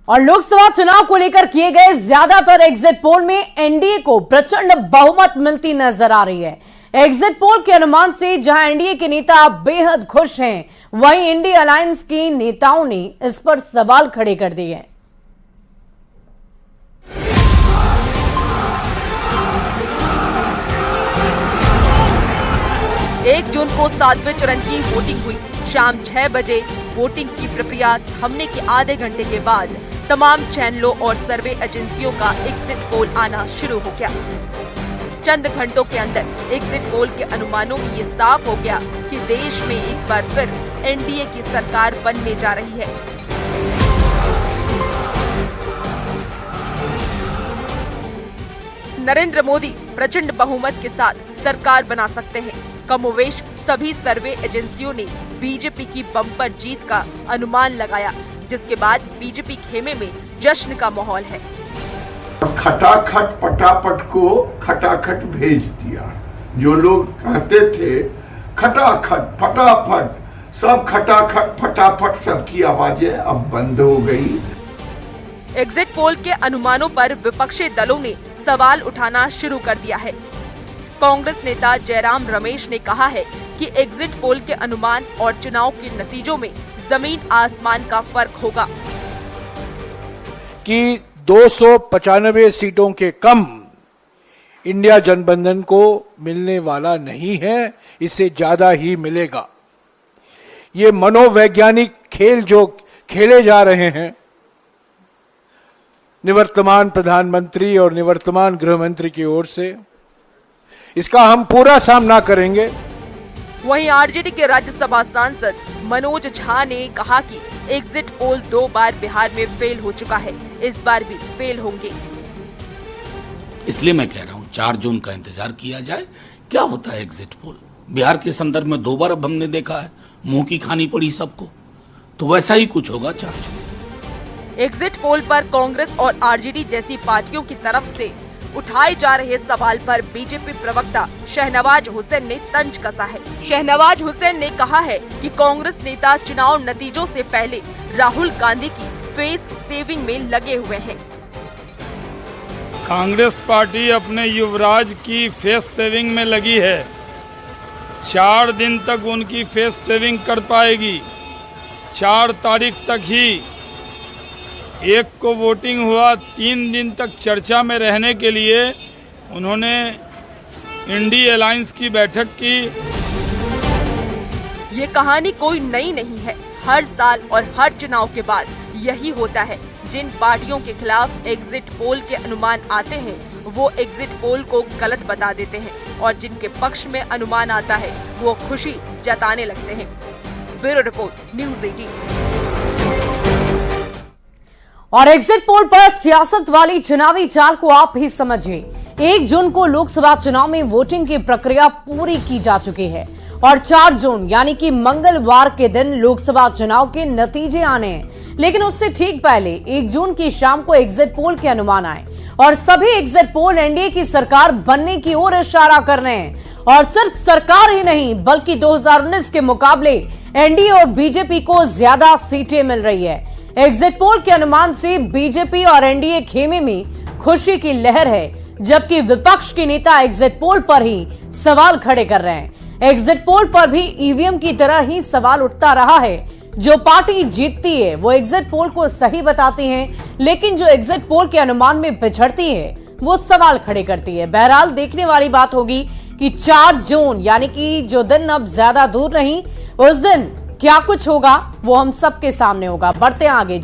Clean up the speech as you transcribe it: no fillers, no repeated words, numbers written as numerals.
और लोकसभा चुनाव को लेकर किए गए ज्यादातर एग्जिट पोल में एनडीए को प्रचंड बहुमत मिलती नजर आ रही है। एग्जिट पोल के अनुमान से जहां एनडीए के नेता बेहद खुश हैं, वहीं इंडिया अलायंस के नेताओं ने इस पर सवाल खड़े कर दिए हैं। 1 जून को 7वें चरण की वोटिंग हुई। शाम 6 बजे वोटिंग की प्रक्रिया थमने के आधे घंटे के बाद तमाम चैनलों और सर्वे एजेंसियों का एग्जिट पोल आना शुरू हो गया। चंद घंटों के अंदर एग्जिट पोल के अनुमानों में ये साफ हो गया कि देश में एक बार फिर एनडीए की सरकार बनने जा रही है। नरेंद्र मोदी प्रचंड बहुमत के साथ सरकार बना सकते हैं। कमोवेश सभी सर्वे एजेंसियों ने बीजेपी की बम्पर जीत का अनुमान लगाया, जिसके बाद बीजेपी खेमे में जश्न का माहौल है। खटाखट पटापट को खटाखट भेज दिया। जो लोग कहते थे खटाखट फटाफट, सब खटाखट फटाफट, सबकी आवाजें अब बंद हो गई। एग्जिट पोल के अनुमानों पर विपक्षी दलों ने सवाल उठाना शुरू कर दिया है। कांग्रेस नेता जयराम रमेश ने कहा है कि एग्जिट पोल के अनुमान और चुनाव के नतीजों में जमीन आसमान का फर्क होगा। कि 295 सीटों के कम इंडिया गठबंधन को मिलने वाला नहीं है, इससे ज्यादा ही मिलेगा। ये मनोवैज्ञानिक खेल जो खेले जा रहे हैं निवर्तमान प्रधानमंत्री और निवर्तमान गृह मंत्री की ओर से, इसका हम पूरा सामना करेंगे। वहीं आरजेडी के राज्यसभा सांसद मनोज झा ने कहा कि एग्जिट पोल 2 बार बिहार में फेल हो चुका है, इस बार भी फेल होंगे। इसलिए मैं कह रहा हूं 4 जून का इंतजार किया जाए। क्या होता है एग्जिट पोल? बिहार के संदर्भ में 2 बार अब हमने देखा है, मुंह की खानी पड़ी सबको, तो वैसा ही कुछ होगा 4 जून। एग्जिट पोल पर कांग्रेस और आरजेडी जैसी पार्टियों की तरफ से उठाए जा रहे सवाल पर बीजेपी प्रवक्ता शहनवाज हुसैन ने तंज कसा है। शहनवाज हुसैन ने कहा है कि कांग्रेस नेता चुनाव नतीजों से पहले राहुल गांधी की फेस सेविंग में लगे हुए हैं। कांग्रेस पार्टी अपने युवराज की फेस सेविंग में लगी है। 4 दिन तक उनकी फेस सेविंग कर पाएगी। 4 तारीख तक ही 1 को वोटिंग हुआ। 3 दिन तक चर्चा में रहने के लिए उन्होंने इंडिया अलायंस की बैठक की। ये कहानी कोई नई नहीं है। हर साल और हर चुनाव के बाद यही होता है। जिन पार्टियों के खिलाफ एग्जिट पोल के अनुमान आते हैं, वो एग्जिट पोल को गलत बता देते हैं, और जिनके पक्ष में अनुमान आता है वो खुशी जताने लगते हैं। Bureau report, news 18। और एग्जिट पोल पर सियासत वाली चुनावी चाल को आप ही समझिए। 1 जून को लोकसभा चुनाव में वोटिंग की प्रक्रिया पूरी की जा चुकी है और 4 जून यानी कि मंगलवार के दिन लोकसभा चुनाव के नतीजे आने हैं। लेकिन उससे ठीक पहले 1 जून की शाम को एग्जिट पोल के अनुमान आए और सभी एग्जिट पोल एनडीए की सरकार बनने की ओर इशारा कर रहे हैं। और सिर्फ सरकार ही नहीं, बल्कि 2019 के मुकाबले एनडीए और बीजेपी को ज्यादा सीटें मिल रही है। एग्जिट पोल के अनुमान से बीजेपी और एनडीए खेमे में खुशी की लहर है, जबकि विपक्ष के नेता एग्जिट पोल पर ही सवाल खड़े कर रहे हैं। एग्जिट पोल पर भी ईवीएम की तरह ही सवाल उठता रहा है। जो पार्टी जीतती है वो एग्जिट पोल को सही बताती है, लेकिन जो एग्जिट पोल के अनुमान में पिछड़ती है वो सवाल खड़े करती है। बहरहाल देखने वाली बात होगी कि 4 जून यानी कि जो दिन अब ज्यादा दूर नहीं, उस दिन क्या कुछ होगा वो हम सबके सामने होगा। बढ़ते आगे।